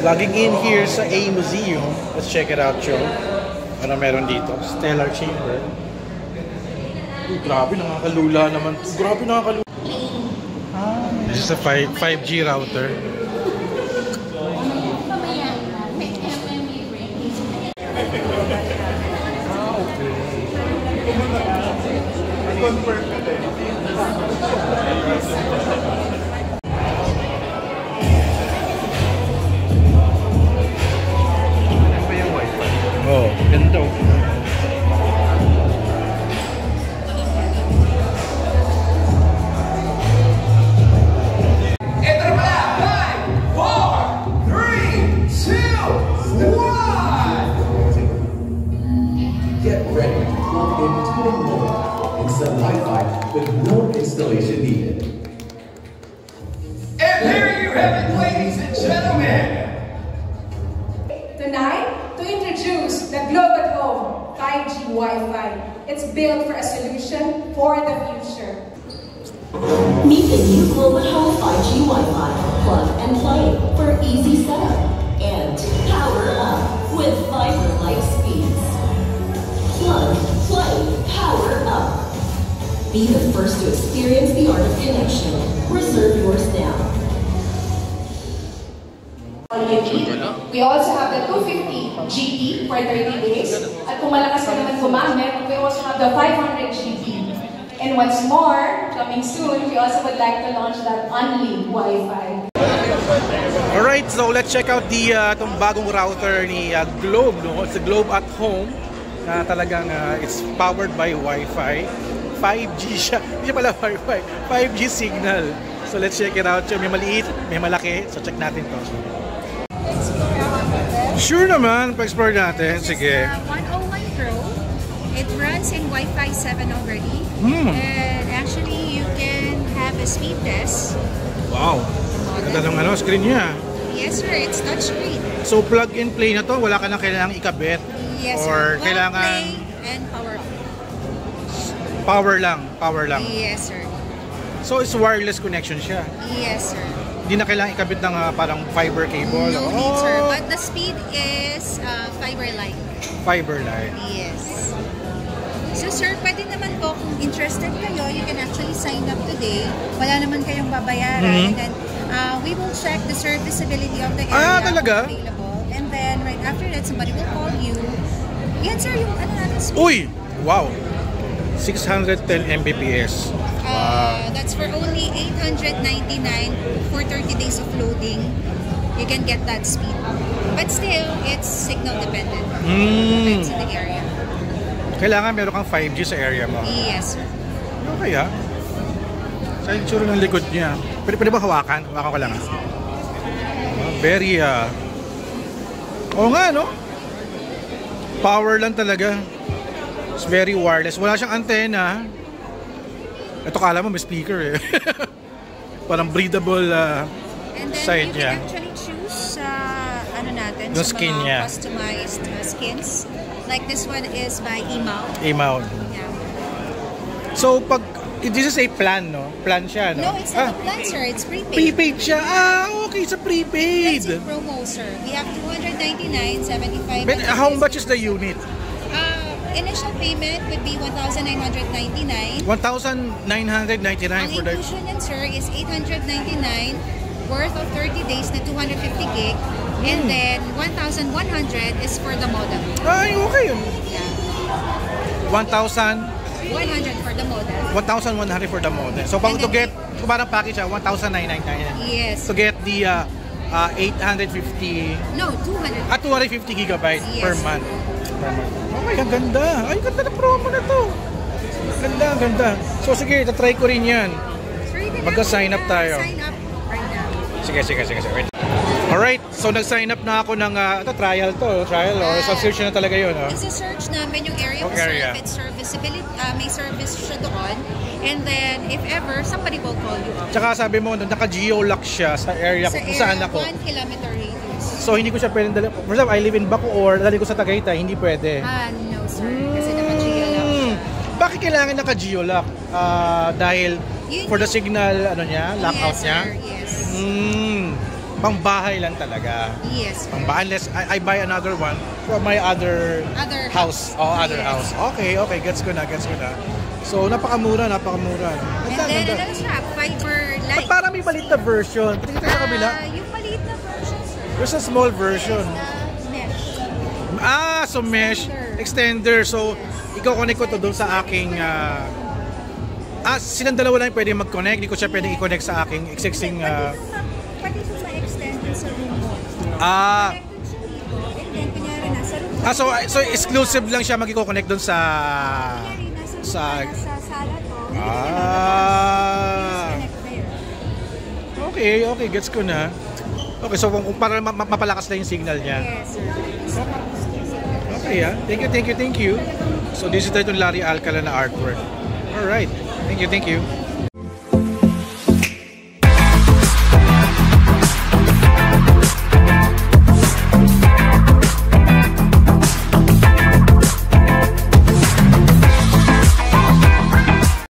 Logging in here sa A Museum. Let's check it out, Joe. Ano meron dito? Stellar Chamber. Uy, grabe, nakakalula naman. Grabe, nakakalula. This is a 5G router. Confirm ka din. Oh, ganda. Get ready to plug into the modem and set Wi-Fi with no installation needed. And there you have it, ladies and gentlemen. Tonight, to introduce the Globe at Home 5G Wi-Fi. It's built for a solution for the future. Meet the new Globe at Home 5G Wi-Fi. Plug and play for easy setup and power up with fiber-like speeds. Plug, play, power up. Be the first to experience the art of connection. Reserve yours now. We also have the 250 GB for 30 days. At kung malakas ka naman gumamit, we also have the 500 GB. And what's more, coming soon, we also would like to launch that Unli Wi-Fi. Alright, so let's check out the itong bagong router ni Globe. No? It's a Globe at Home. Na talagang it's powered by Wi-Fi. 5G siya. Hindi siya pala Wi-Fi. 5G signal. So let's check it out. May maliit, may malaki. So check natin to. Sure naman. Pa-explore natin. Sige. 101 Pro. It runs in Wi-Fi 7 already. And actually, you can have a speed test. Wow. Ganda ng screen niya. Yes, sir. It's touchscreen. So plug and play na to. Wala ka na kailangang ikabit. Yes, or sir. kailangan play and power up. Power lang. Yes, sir. So it's wireless connection siya. Yes, sir. Hindi na kailangan ikabit ng parang fiber cable. No need, sir. But the speed is fiber-like. Fiber-like. Yes. So, sir, pwede naman po kung interested kayo, you can actually sign up today. Wala naman kayong babayaran. And then, we will check the serviceability of the area talaga? available. And then, right after that, somebody will call you. Yan, sir, yung ano natin speed. Uy! Wow! 610 Mbps. That's for only 899 for 30 days of loading. You can get that speed. But still, it's signal dependent. Depends on the area. Kailangan meron kang 5G sa area mo. Yes, sir. Ano kaya? Sa itsura ng likod niya. Pwede ba hawakan? Hawakan ko lang. Very, oo nga, no? Power lang talaga. It's very wireless. Wala siyang antenna. Ito kala mo may speaker eh. Parang breathable and then side you niya. can actually choose ano natin Yung sa skin mga niya. customized skins. Like this one is by E-Mount. E-Mount. Yeah. So pag this is a plan, no? Plan siya, no? No, it's not a plan, sir. It's prepaid. Prepaid siya. Okay, sa prepaid. That's in promo, sir. We have 299.75. But how much is the unit? Initial payment would be 1,999. 1,999 Ang for the... inclusion yan, sir, is 899 worth of 30 days na 250 gig. And then 1,100 is for the modem. Ay, okay yun. Yeah. 1,100 for the modem. 1,100 for the modem. So pag to get, so parang package siya, 1,999. Yes. To get the 850... No, 200. 250 gigabytes Yes. per month. Okay, ang ganda. Ay, ganda na promo na to. Ganda. So sige, try ko rin yan. Magka-sign up tayo. Sign up right now. Sige. Wait. Alright, so nag-sign up na ako ng trial or subscription na talaga yun. Isa-search namin yung area kung saan if it's serviceability, may service siya doon. And then, if ever, somebody will call you up. Tsaka sabi mo, naka-geolock siya sa area kung saan ako. 1 kilometer radius. So hindi ko siya pwedeng dali. For example, I live in Bacoor, dali ko sa Tagaytay, hindi pwede. No sir, kasi naka-geolock siya. Bakit kailangan naka-geolock? Dahil for the signal, lockout yes, niya? Sir, yes. pangbahay lang talaga. Yes. Unless I buy another one for my other house. Oh, other Yes. house. Okay, gets ko na. So, napakamura. And Ganda, then, ganda. ano siya, fiber Ba't light. parang may maliit na version? Patingin tayo sa kabila. Yung maliit na version, sir. There's a small version. Mesh. So mesh extender. So, iko-connect ko to doon sa aking silang dalawa lang pwede mag-connect. Hindi ko siya pwedeng i-connect sa aking existing Pwede siya ma-extend din sa room mo. ah Connected siya dito. And then, kunyari, nasa room mo. so exclusive lang siya magko-connect doon sa Kunyari, nasa sa sala to. Ah. Disconnect there. Okay, gets ko na. Okay, so kung para mapalakas na yung signal niya. Yes, sir. Okay, thank you. So this is the Larry Alcala na artwork. All right. Thank you.